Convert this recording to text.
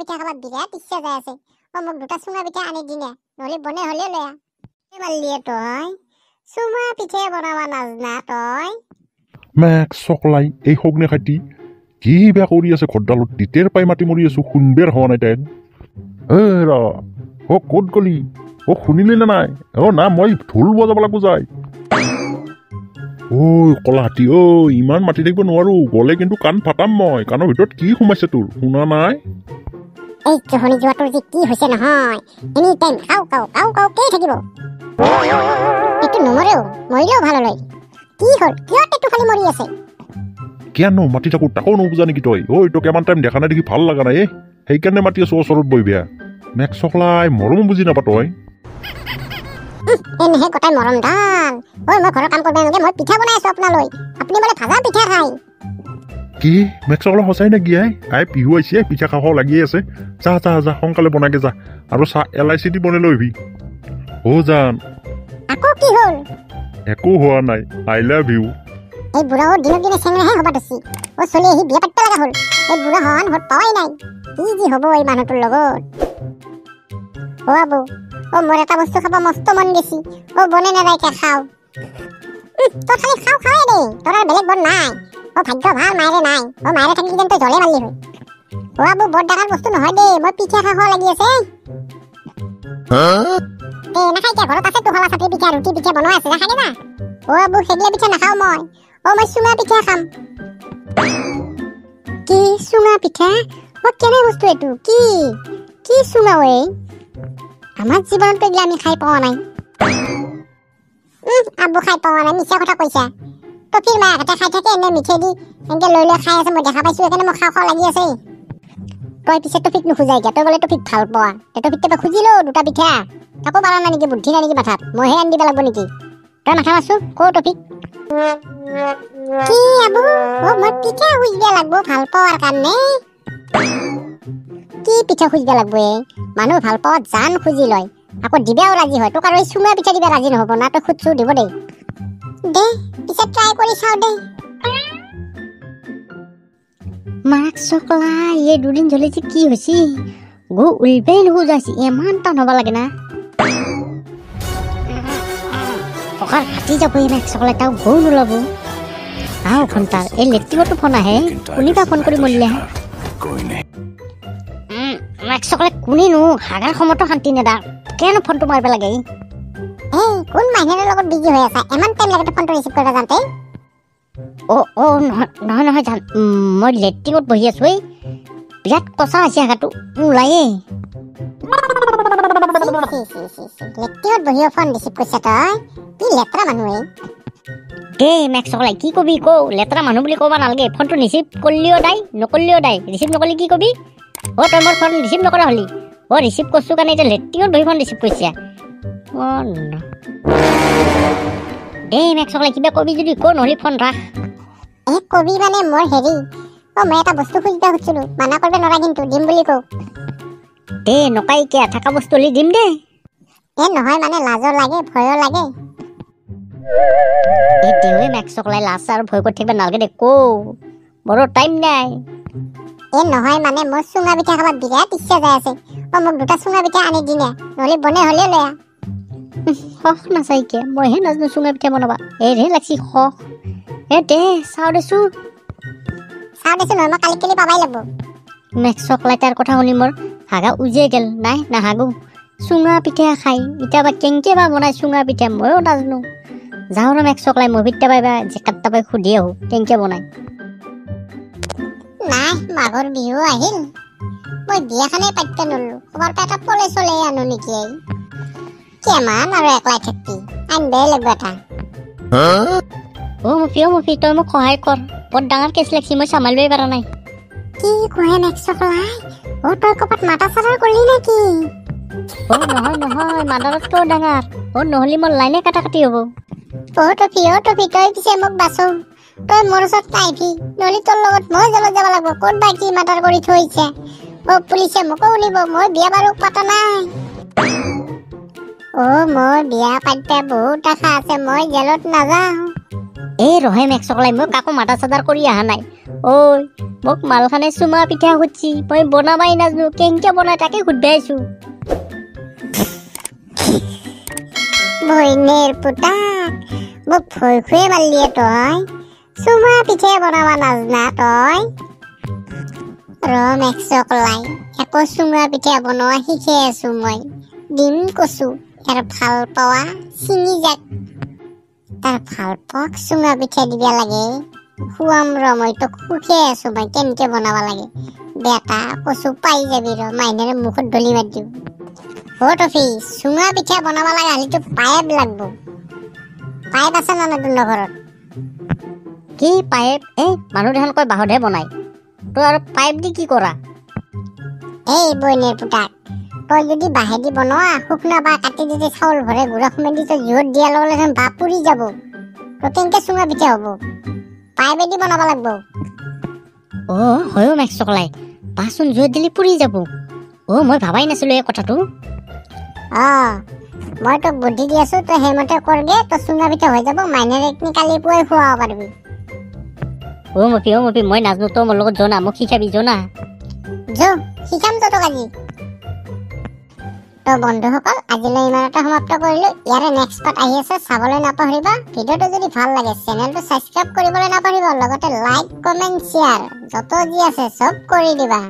পিঠা খাব বিৰাট ইচ্ছা যাই আছে মোক দুটা চুঙা পিঠা আনি দিনে নহলে বনে হলে লৈ মারলিয়ে তই চুঙা পিঠে বনাবা নাজনা তই মেক চকলাই এই সগ্নে খাটি কি বেয়া কৰি আছে ঘৰডালত তিতেৰ পাই মাতি মৰি আছো শুনবেৰ হোৱা নাই তাইক ৰ ক'ত গলি শুনিলি নে নাই না মই ঢোল বজাব লাগব যায় কলা হাতী ইমান মাতি থাকিব নোৱাৰো গলে কিন্তু কাণ ফাটাম মই কাণৰ ভিতৰত কি সোমাইছে তোৰ শুনা নাই এই শুনি যোৱা তোৰ যে কি হৈছে নহয় এনি টাইম কাউ কাউ কাউ কাউ কে থাকিব এইটো নমৰেও মৰিলেও ভাল লয় কি হ'ল কিয় টেটু খালি মৰি আছে কিয়নো মাতি থাকো তাকো নুবুজা নেকি তই তোক এমান টাইম দেখা নাই দেখি ভাল লগা নাই সেইকাৰণে মাতি আছো ওচৰত বহি বেয়া মেক চকলাই মৰম বুজি নাপা তই এনেহে গোটাই মৰম দাল মই ঘৰৰ কাম কৰিব নালাগে মই পিঠা বনাই আছো আপোনালৈ আপুনি বোলে ভাজা পিঠা খাই কি মেক চকলা সঁচাই নেকি আই পিহু আহিছে পিঠা খাব লাগি আছে যা যা যা সোনকালে বনাকে যা আৰু চাহ LIC দি বনাই লৈ জান আকৌ কি হ'ল একো হোৱা নাই আই লাভ ইউ এই বুঢ়াও দিনক দিনে চেঙৰাহে হবা ধৰিছে চলি আহি বিয়া পাতিব লগা হ'ল এই বুঢ়া হন ঘৰত পাৱাই নাই কি যি হ'ব এই মানুহটোৰ লগত আবু মোৰ এটা বস্তু খাব মস্ত মন গেছি বনে নাযায়কে খাও তই খালি খাওৱে দে তোৰ আৰু বেলেগ বন নাই ভাগ্য ভাল মায়েৰে নাই মায়েৰে থাকিলে যেন তই জলে মাৰলি হয় আবু বৰ ডাঙৰ বস্তু নহয় দে মই পিঠা খাব লাগি আছে নাখাই কিয় ঘৰত আছে তোহালা চাটৰি পিঠা ৰুটি পিঠা বনোৱা আছে নাখাই না আবু সেইগিলা পিঠা নাখাও মই চুঙা পিঠা খাম কি চুঙা পিঠা কেনে বস্তু এইটো কি কি চুঙা আমাৰ জীৱনত এইগিলা আমি খাই পোৱা নাই আবু খাই পোৱা নাই মিছা কথা কৈছা টফিৰ মায়াহঁতে খাই থাকে এনে মিঠে দি এনেকে লৈ লৈ খাই আছে মই দেখা পাইছো সেইকাৰণে মই খাওঁ লাগি আছে তই পিছে টফিক নুখুজাই এতিয়া তই বোলে টফিক ভাল পোৱা টফিক তেবা খুজিলো দুটা পিঠা তাকো পাৰা নাই নেকি বুদ্ধি নাই নেকি মাথাত মইহে আনি দিব লাগিব নেকি তই মাথা মাৰছো ক টফিক কি আবু মই পিঠা খুজিব লাগব ভাল পোৱাৰ কাৰণে কি পিঠা খুজিব লাগব মানুহ ভাল পোৱা জান খুজি লয় আকৌ দিবেও ৰাজি হয় তোক আৰু এই চুঙা পিঠা দিবা ৰাজি নহব না তই খুজছো দিব দে পিছে ট্ৰাই কৰি চাও দে মাক চকলা এই দুদিন জ্বলিছে কি হৈছে গো উলবেই নুখুজাইছে ইমান টান হ'ব লাগে না ককাৰ ফাটি যাব এই মাক চকলা তাও গৌ নোলাব ঘণ্টাৰ এই লেট্ৰিনতো ফোন আহে কোনিবা ফোন কৰি মৰিলে মাক চকলা কোনেনো হাগাৰ সময়তো শান্তি নেদা কেনে ফোনটো মাৰিব লাগে কোন মানুহৰ লগত বিজি হৈ আছা ইমান টাইম লাগে ফোনটো ৰিচিভ কৰিব যাওঁতে নহয় নহয় জান মই লেট্ৰিনত বহি আছো বিৰাট কচা আছে হাগাটো ওলায়ে লেট্ৰিনত বহিও ফোন ৰিচিভ কৰিছা তই কি লেতেৰা মানুহ মেক চকলাই কি কবি লেতেৰা মানুহ বুলি ক'ব নালাগে ফোনটো ৰিচিভ কৰিলেও দাই নকৰিলেও দাই ৰিচিভ নকৰিলে কি কবি তই মোৰ ফোন ৰিচিভ নকৰা হলি ৰিচিভ কৰিছো কাৰণে এতিয়া লেট্ৰিনত বহি ফোন ৰিচিভ কৰিছা মেক চকলাই কিবা কবি যদি নহলি ফোন ৰাখ কবি মানে মোৰ হেৰি মই এটা বস্তু খুজিব খুজিছিলো মানা কৰিব নোৱাৰা কিন্তু দিম বুলি কওঁ নকাই কিয় থকা বস্তু হলি দিম দে নহয় মানে লাজো লাগে ভয়ো লাগে মেক চকলাই লাজ আৰু ভয় কৰি থাকিব নালাগে দে বৰ টাইম নাই নহয় মানে মোৰ চুঙা পিঠা খাব বিৰাট ইচ্ছা যাই আছে মোক দুটা চুঙা পিঠা আনি দিনে নহলে বনে হলে লৈ শখ নাচাইকে মইহে নাজানো চুঙা পিঠা বনাবা হে লাগছি শখ চাও দেছো নহয় মই কালি কেলি পাবাই লাগব মেক চকলাই তাৰ কথা শুনি মোৰ হাগা উজিয়ে গেল নাই নাহাগো চুঙা পিঠা খাই এতিয়া বা কেংকে বা বনাই চুঙা পিঠা ময়ো নাজানো যাওঁ ৰ মেক চকলাই মভিত পাই বা জেকাত তাপাই সুধি আহো কেংকে বনাই নাই মাঘৰ বিহু আহিল মই বিয়াখনে পাতিব নললো খবৰ এটা পলে চলে আনো নেকি কেমান আৰু একলাই থাকি আনবে লাগব এটা মুফি তই মোক সহায় কৰ বৰ ডাঙৰ কেছ লাগছি মই চম্ভালিবই পৰা নাই কি কয় মেক চকলাই তই কপাত মাথা চাৰা কৰিলি নেকি নহয় মাদাৰতকৈ ডাঙৰ নহলি মোৰ লাইনে কাটা কাটি হ'ব টফি তই পিছে মোক বাচো তই মোৰ ওচৰত নাইভি নহলি তোৰ লগত মই জেলত যাব লাগিব ক'ত বা কি মাটাৰ কৰি থৈছে পুলিচে মোকো উলিব মই বিয়া বাৰু পাতা নাই মোৰ বিয়া পাতিব বহুত আশা আছে মই জেলত নাযাওঁ এই ৰহে মেক চকলাই মই কাকো মাথা চাদাৰ কৰি অহা নাই ঐ মোক মালখানে চুমা পিঠা খুজিছি মই বনাবাই নাজানো কেনেকে বনাই তাকে সুধি আছো বইনের পুতাক মোক ভয় খুয়ে মারলিয়ে তই চুমা পিঠে বনাবা নাজনা তই মেক চকলাই একো চুমা পিঠা বনোৱা শিকি আছো মই ডিম কচু ইয়াৰ ভাল পোৱা চিঙি যাক তাৰ ভাল পোৱাক চুঙা পিঠা দিবা লাগে খুৱাম মই তোক সুখে আছো মই কেনেকে বনাব লাগে বেটা কচু পাই যাবি মাইনেৰে মুখত দলি মাৰি দিওঁ টফি চুঙা পিঠা বনাব লাগে হলিতো পাইপ লাগব পাইপ আছে না তোৰ ঘৰত কি পাইপ মানুহ দেখোন কয় বাঁহতহে বনাই তই আৰু পাইপ দি কি কৰা এই বইনেৰ পুতাক তই যদি বাঁহেদি বনোৱা শুকনা বা কাটি দিতে চাউল ভৰে গুড়া খুমাই দি তই জোৰত দিয়াৰ লগে লগে বাঁহ পুৰি যাব তো কেনেকে চুঙা পিঠা হ'ব পাইপেদি বনাব লাগব হয়ো মেক চকলাই বাঁহচোন জোৰত দিলে পুৰি যাব মই ভাবাই নাছিলো এই কথাটো মই তোক বুদ্ধি দি আছো তই সেইমতে কৰগে তো চুঙা পিঠা হৈ যাব মাইনেৰে কালি পুৱাই খুৱাব পাৰিবি মপি মই নাজানো তই মোৰ লগত জনা মোক শিকাবি জনা শিকাম তোক আজি তো বন্ধুসকল আজিলৈ ইমানতে সমাপ্ত কৰিলো ইয়াৰে নেক্সট পাৰ্ট আহি আছে চাবলৈ নাপাহৰিবা ভিডিঅ'টো যদি ভাল লাগে চেনেলটো সাবস্ক্ৰাইব কৰিবলৈ নাপাহৰিবা লগতে লাইক কমেন্ট শ্বেয়াৰ যত যি আছে সব কৰি দিবা